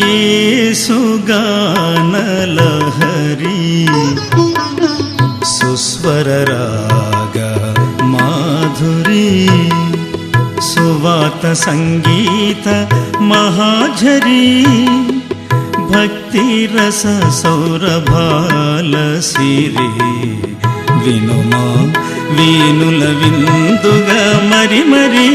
येसुगानलहरी सुस्वर राग माधुरी सुवात संगीत महाझरी भक्ति रस सौरभाल सिरी विनुमा वीनुल विंदुग मरि मरि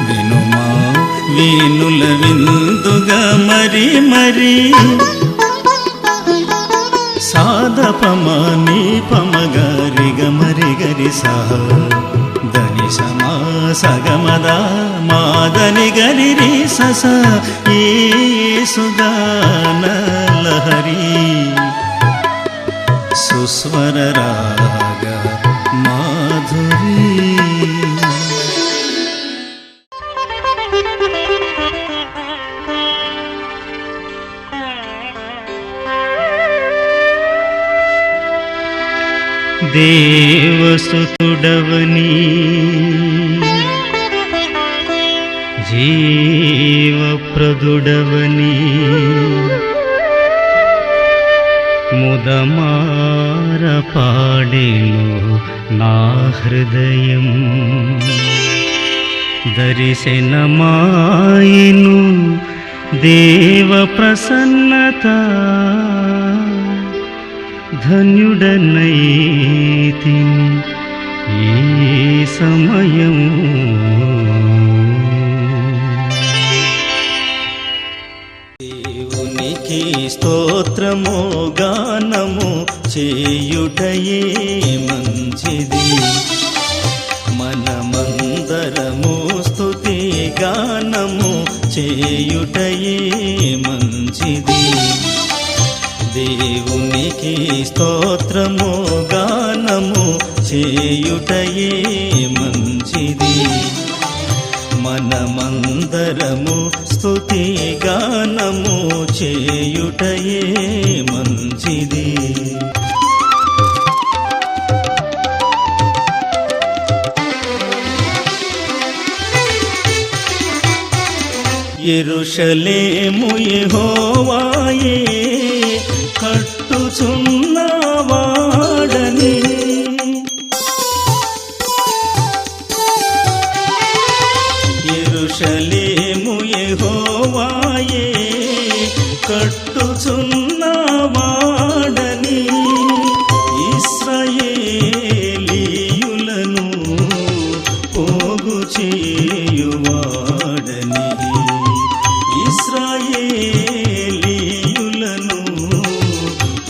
विनुमा वीनुल विंदुग मरि मरि साध पमानी पमगरि गमरि गरि सा దని సమా సగమద మాదని గరి రి సస యేసుగానలహరి సుస్వర రాగ మాధురి. దేవసుతుడవని జీవప్రదుడవని ముదమార పాడెను నా హృదయం దర్శనమాయెను దేవ ప్రసన్నత ధన్యుడనైతిని ఈ సమయం. దేవునికి స్తోత్రము గానము చేయుటయే మంచిది, మనమందరము స్తుతి గానము చేయుటయే మంచిది. దేవునికి స్తోత్రము గానము చేయుటయే మంచిది, మనమందరము స్తుతి గానము చేయుటయే మంచిది. యెరూషలేము యెహోవాయే కట్టుచున్నవాడని, యెరూషలేము యెహోవాయే కట్టుచున్నవాడని, ఇశ్రాయేలీయులను పోగు చేయువాడని, ఇశ్రాయేలీయులను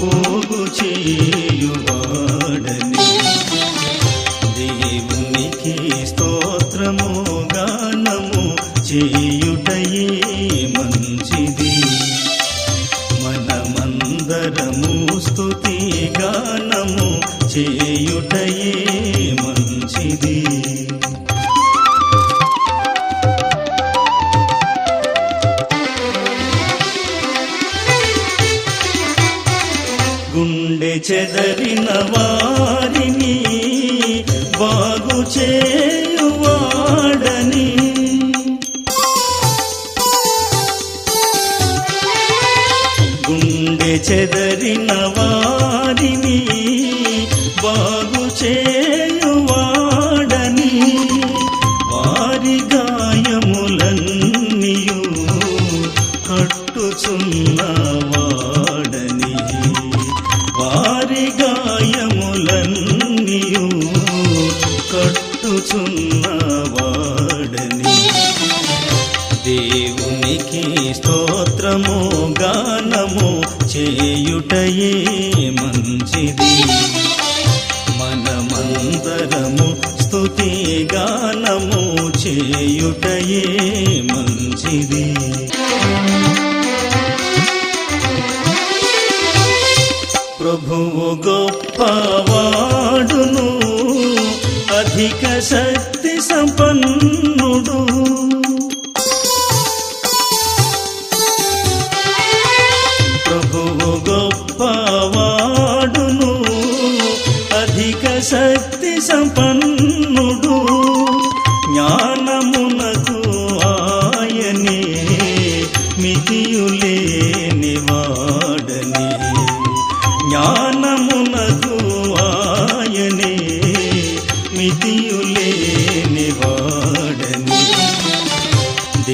పోగు చేయువాడని. దేవునికి స్తోత్రము గానము చేయుటయే మంచిది, మనమందరము స్తుతి గానము చేయుటయే మంచిది. గుండె చెదరిన వారిని బాగు చేయువాడని, గుండె చెదరిన వారిని బాగు చేయువాడని, వారి గాయములన్నీయు కట్టుచున్నవాడని, వారి గాయములన్నీయు కట్టుచున్నవాడని. దేవునికి స్తోత్రము గానము చేయుటయే మంచిది, మనమందరము స్తుతి గానము చేయుటయే మంచిది. ప్రభువు గొప్పవాడును, అధిక శక్తి సంపన్నుడు, ప్రభువు గొప్పవాడును, అధిక శక్తి సంపన్నుడు, జ్ఞానమునకు ఆయనే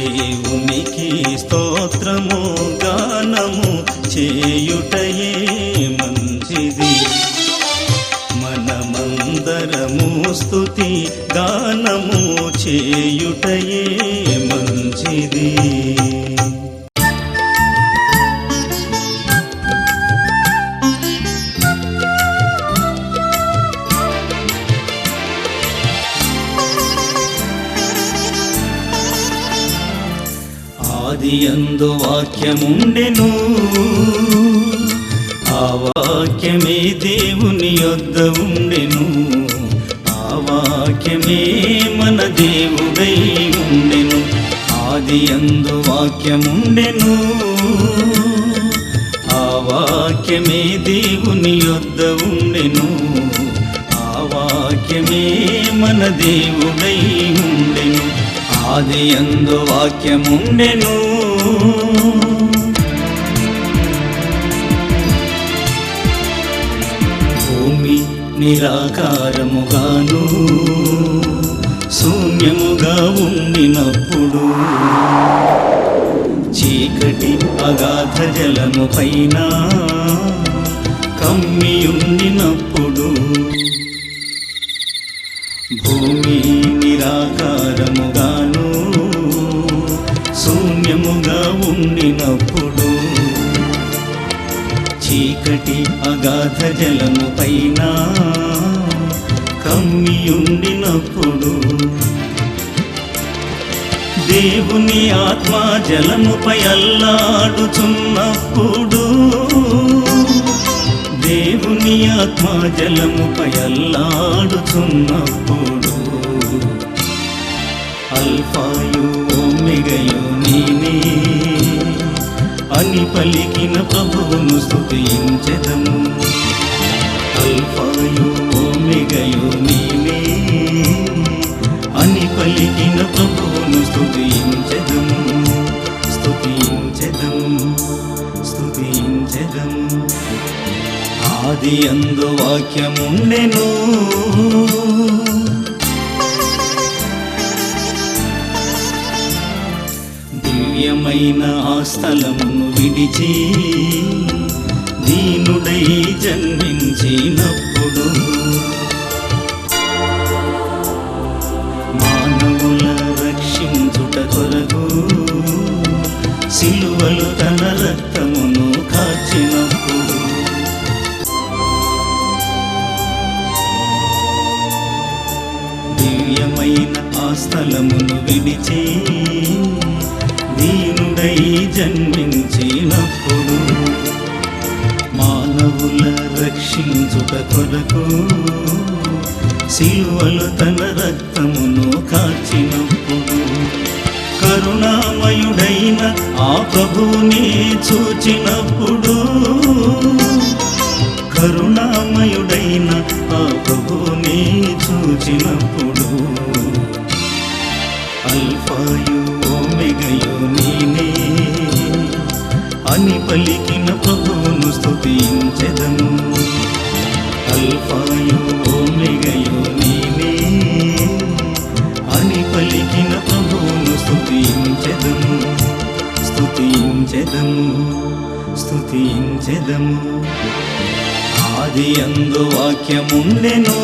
దేవునికి స్తోత్రము గానము చేయుటయే మంచిది. మనమందరము స్తుతి గానము చేయుటయే మంచిది. ఆదియందు వాక్యముండెను, ఆ వాక్యమే దేవుని యొద్ద ఉండెను, ఆ వాక్యమే మన దేవుడై ఉండెను. ఆదియందు వాక్యముండెను, ఆ వాక్యమే దేవుని యొద్ద ఉండెను, ఆ వాక్యమే మన దేవుడై ఉండెను. ఆదియందు వాక్యముండెను. భూమి నిరాకారముగాను శూన్యముగా ఉండినప్పుడు, చీకటి అగాధ జలము పైన కమ్మియుండినప్పుడు, భూమి నిరాకారముగాను శూన్యముగా ఉండినప్పుడు, చీకటి అగాధ జలము పైన కమ్మియుండినప్పుడు, దేవుని ఆత్మ జలముపై అల్లాడుచున్నప్పుడు, దేవుని ఆత్మ జలముపై అల్లాడుచున్నప్పుడు, అల్ఫాయు ఓమెగయు నీనే అని పలికిన ప్రభువును స్తుతించెదము. అల్ఫాయు ఓమెగయు నీనే అని పలికిన ప్రభువును స్తుతించెదము, స్తుతించెదము, స్తుతించెదము. ఆదియందు వాక్యముండెను, దివ్యమైన ఆ స్థలమును విడిచి దీనుడై జన్మించినప్పుడు, మానవుల రక్షించుట కొరకు సిలువలు తన రక్తమును కార్చినప్పుడు, దివ్యమైన ఆ స్థలమును విడిచి దీనుడై జన్మించినప్పుడు, మానవుల రక్షించుట కొరకు సిలువలు తన రక్తమును కార్చినప్పుడు, కరుణామయుడైన ఆ ప్రభువుని చూచినప్పుడు, కరుణామయుడైన ఆ ప్రభువుని చూచినప్పుడు, అల్ఫాయు ఓమెగయు నీనే అని పలికిన ప్రభువును స్తుతించెదము. అల్ఫాయు ఓమెగయు నీనే అని పలికిన ప్రభువును స్తుతించెదము, స్తుతించెదము, స్తుతించెదము. ఆదియందు వాక్యముండెను,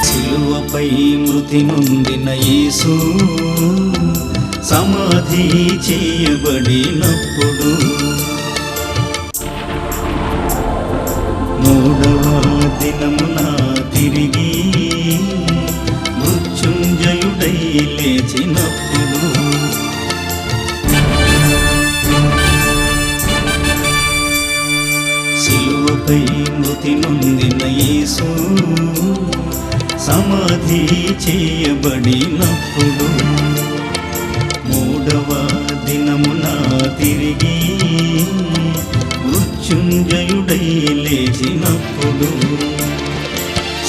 సిలువపై మృతి నొందిన యేసు సమాధి చేయబడినప్పుడు, మూడవ దినమున తిరిగి మృత్యుంజయుడై లేచినప్పుడు, సిలువపై మృతి నొందిన యేసు సమాధి చేయబడినప్పుడు, మూడవ దినమున తిరిగి మృత్యుంజయుడై లేచినప్పుడు,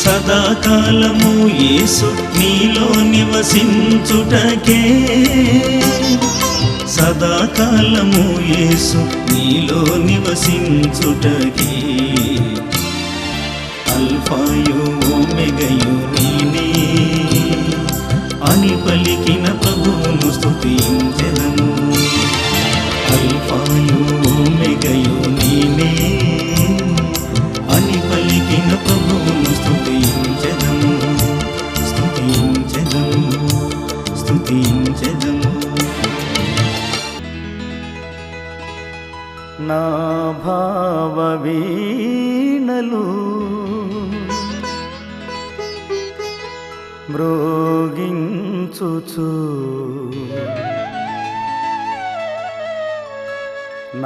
సదాకాలము యేసు నీలో నివసించుటకే, సదాకాలము యేసు నీలో నివసించుటకి. అల్ఫాయు ఓమెగయు నీనే అని పలికిన ప్రభువును స్తుతించెదము. అల్ఫాయు ఓమెగయు నీనే అని పలికిన ప్రభువును స్తుతించెదము. స్తుతించెదము, స్తుతించెదము. నా భావ వీణలు మ్రోగించుచు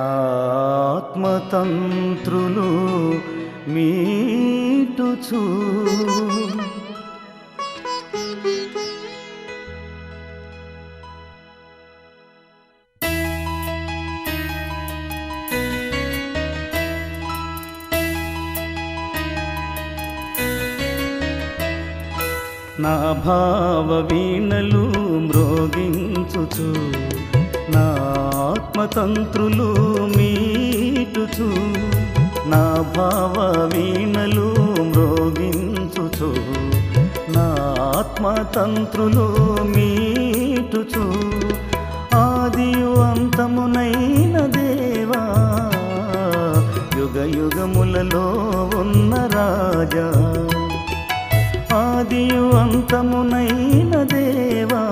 నా ఆత్మతంత్రులు మీటుచు నా భావ వీణలు మ్రోగించుచు నా ఆత్మతంత్రులు మీటుచు. నా భావ వీణలు మ్రోగించుచు నా ఆత్మతంత్రులు మీటుచు. ఆదియు అంతమునైన దేవా, యుగ యుగములలో ఉన్న రాజా. ఆదియు అంతమునైన దేవా,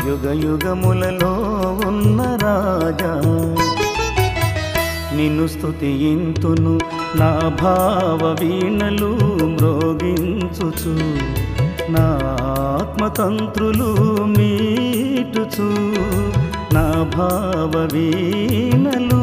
యుగ యుగములలో ఉన్న రాజా. నిన్ను స్తుతింతును నా భావ వీణలు మ్రోగించుచు నా ఆత్మతంత్రులు మీటుచు. నా భావ వీణలు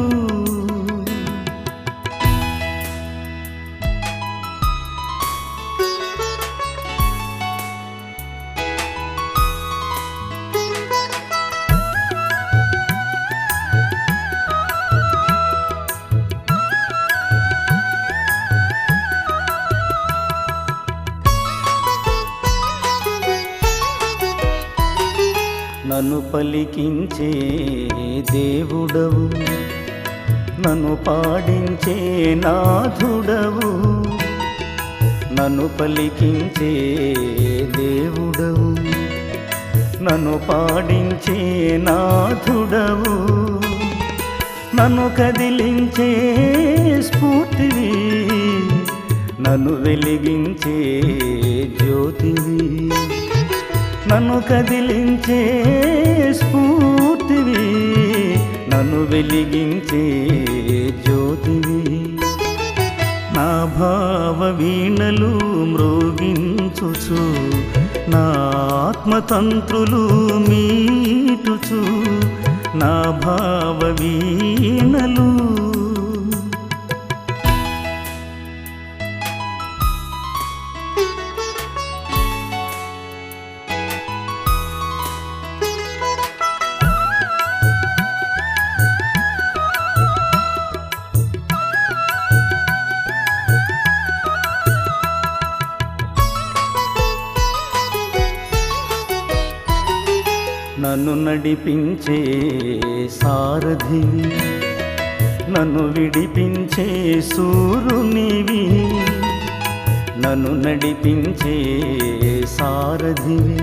నన్ను పలికించే దేవుడవు, నన్ను పాడించే నాథుడవు. నన్ను పలికించే దేవుడవు, నన్ను పాడించే నాథుడవు. నన్ను కదిలించే స్ఫూర్తివి, నన్ను వెలిగించే జ్యోతివి. నన్ను కదిలించే స్ఫూర్తివి, నన్ను వెలిగించే జ్యోతివి. నా భావ వీణలు మ్రోగించుచు నా ఆత్మతంత్రులు మీటుచు. నా భావ వీణలు నన్ను నడిపించే సారథివి, నన్ను విడిపించే సూర్యునివి. నన్ను నడిపించే సారథివి,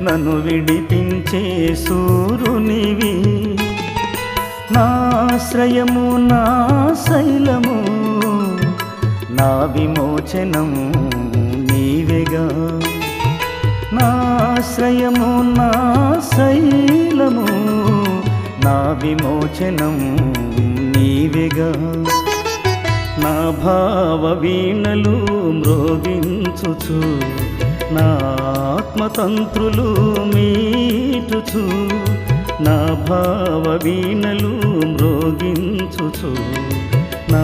నన్ను విడిపించే సూర్యునివి. నా ఆశ్రయము నా శైలము, నా విమోచనం నీవేగా. నా ఆశ్రయము నా శైలము, నా విమోచనం నీవేగా. నా భావ వీణలు మ్రోగించుచు నా ఆత్మతంత్రులు మీటుచు. నా భావ వీణలు మ్రోగించుచు నా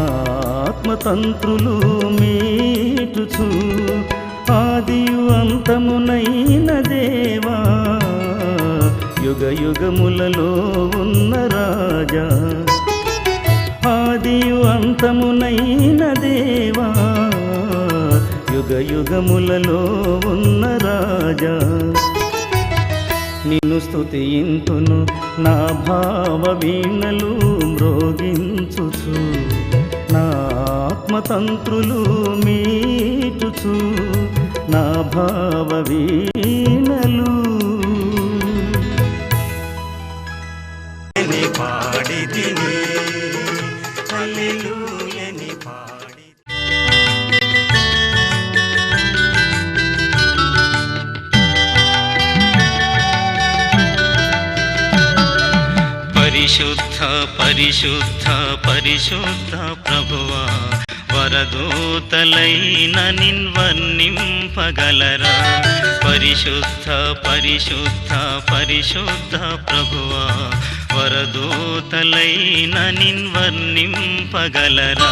ఆత్మతంత్రులు మీటుచు. ఆదియు అంతమునైన దేవా, యుగ యుగములలో ఉన్న రాజా. ఆదియు అంతమునైన దేవా, యుగ యుగములలో ఉన్న రాజా. నిన్ను స్తుతింతును నా భావ వీణలు మ్రోగించుచు నా ఆత్మతంత్రులు మీటుచు నా భావ వీణలు పాడితిని హల్లెలూయని పాడి పరిశుద్ధ పరిశుద్ధ పరిశుద్ధ ప్రభువా వరదూతలైన నిన్వర్ణింపగలరా పరిశుద్ధ పరిశుద్ధ పరిశుద్ధ ప్రభువా వరదూతలైన నిన్వర్ణింపగలరా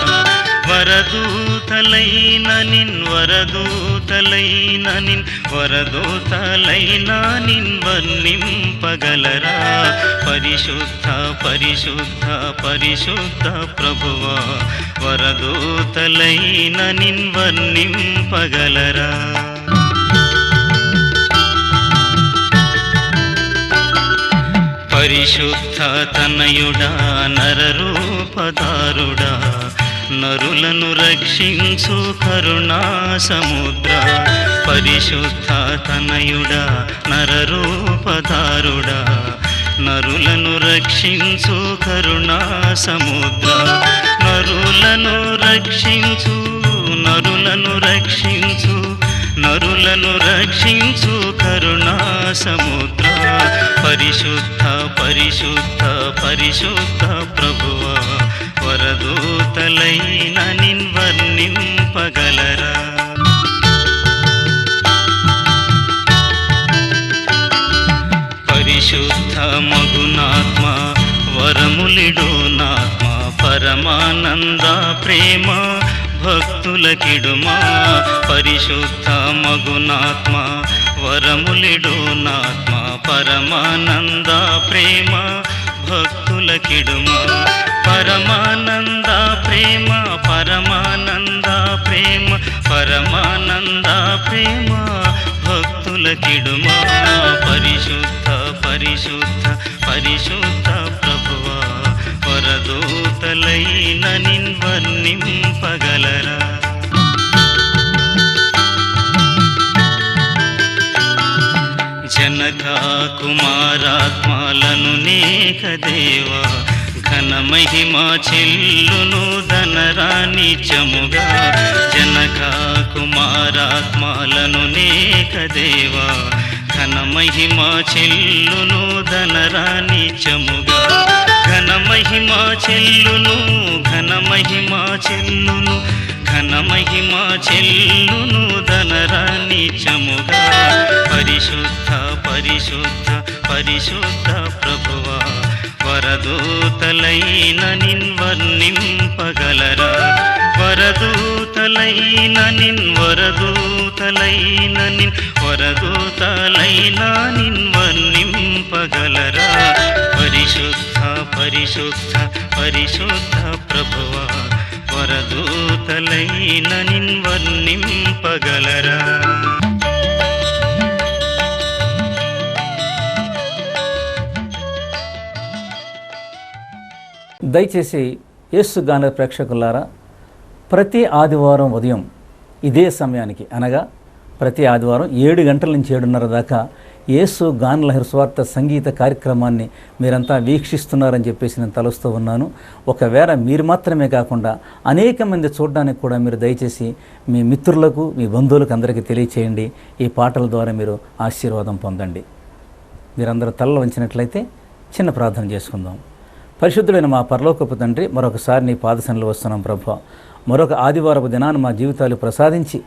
వరదూతలైన వరదూతలైన నిన్వర్ణింపగలరా పరిశుద్ధ పరిశుద్ధ పరిశుద్ధ ప్రభువా వరదూతలైన నిన్వర్ణింపగలరా పరిశుద్ధ తనయుడా నరరూపధారుడా నరులను రక్షించు కరుణా సముద్ర పరిశుద్ధ తనయుడా నరరూపధారుడా నరులను రక్షించు కరుణా సముద్ర నరులను రక్షించు కరుణా సముద్ర పరిశుద్ధ పరిశుద్ధ పరిశుద్ధ ప్రభువా వరదూతలైన నిన్వర్ణింపగలరా పరిశుద్ధ మగునాత్మ వరములిడోనాత్మ పరమానంద ప్రేమ భక్తులకిడుమా పరిశుద్ధ మగునాత్మ వరములిడోనాత్మ పరమానంద ప్రేమ భక్తులకిడుమా పరమానంద ప్రేమ పరమానంద ప్రేమ పరమానంద ప్రేమ భక్తులకిడుమా పరిశుద్ధ పరిశుద్ధ పరిశుద్ధ ప్రభువా వరదూతలైన నిన్వర్ణింపగలరా జనక కుమారాత్మలను నేక దేవా ఘన మహిమా చెల్లును ధనరాని చముగా జనక కుమారాత్మలను నేక దేవా ఘన మహిమా చెల్లును ధనరాని చముగా ఘన మహిమా చెల్లును ఘన మహిమా చెల్లును ఘన మహిమా చెల్లును ధనరాని చముగా పరిశుద్ధ పరిశుద్ధ పరిశుద్ధ ప్రభువా వరదూతలైన నిన్వర్ణింపగలరా వరదూతలైన నిన్వర్ణింపగలరా పరిశుద్ధ పరిశుద్ధ పరిశుద్ధ ప్రభువా వరదూతలైన నిన్వర్ణింపగలరా దయచేసి యేసు గాన ప్రేక్షకులారా ప్రతి ఆదివారం ఉదయం ఇదే సమయానికి అనగా ప్రతి ఆదివారం 7 గంటల నుంచి 7:30 దాకా యేసు గానలహరి స్వార్థ సంగీత కార్యక్రమాన్ని మీరంతా వీక్షిస్తున్నారని చెప్పేసి నేను తలుస్తూ ఉన్నాను. ఒకవేళ మీరు మాత్రమే కాకుండా అనేక మంది చూడడానికి కూడా మీరు దయచేసి మీ మిత్రులకు మీ బంధువులకు అందరికీ తెలియచేయండి. ఈ పాటల ద్వారా మీరు ఆశీర్వాదం పొందండి. మీరందరూ తలలు వంచినట్లయితే చిన్న ప్రార్థన చేసుకుందాం. పరిశుద్ధుడైన మా పరలోకపు తండ్రి, మరొకసారి నీ పాదసన్నిలో వస్తున్నాం ప్రభా. మరొక ఆదివారపు దినాన్ని మా జీవితాలు ప్రసాదించి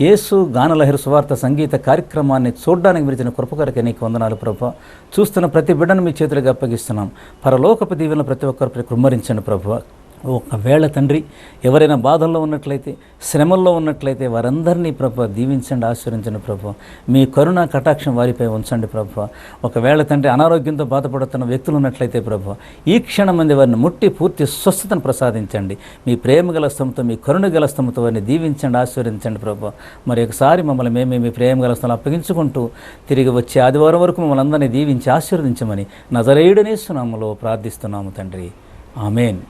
యేసు గానలహరి సువార్త సంగీత కార్యక్రమాన్ని చూడడానికి విరిచిన కృపకరకే నీకు వందనాలు ప్రభా. చూస్తున్న ప్రతి బిడ్డను మీ చేతులకు అప్పగిస్తున్నాం. పరలోకపు దీవెనలు ప్రతి ఒక్కరిపై కుమ్మరించండి ప్రభా. ఒకవేళ తండ్రి ఎవరైనా బాధల్లో ఉన్నట్లయితే, శ్రమల్లో ఉన్నట్లయితే వారందరినీ ప్రభు దీవించండి, ఆశీర్వించండి ప్రభు. మీ కరుణ కటాక్షం వారిపై ఉంచండి ప్రభు. ఒకవేళ తండ్రి అనారోగ్యంతో బాధపడుతున్న వ్యక్తులు ఉన్నట్లయితే ప్రభు, ఈ క్షణం మంది వారిని ముట్టి పూర్తి స్వస్థతను ప్రసాదించండి. మీ ప్రేమ గల స్తముతో, మీ కరుణ గల స్తముతో వారిని దీవించండి, ఆశీర్వించండి ప్రభు. మరి ఒకసారి మమ్మల్ని మేమే మీ ప్రేమ గల స్థలం అప్పగించుకుంటూ తిరిగి వచ్చే ఆదివారం వరకు మమ్మల్ని అందరినీ దీవించి ఆశీర్వదించమని నజరేయుడనే యేసు నామములో ప్రార్థిస్తున్నాము తండ్రి. ఆమేన్.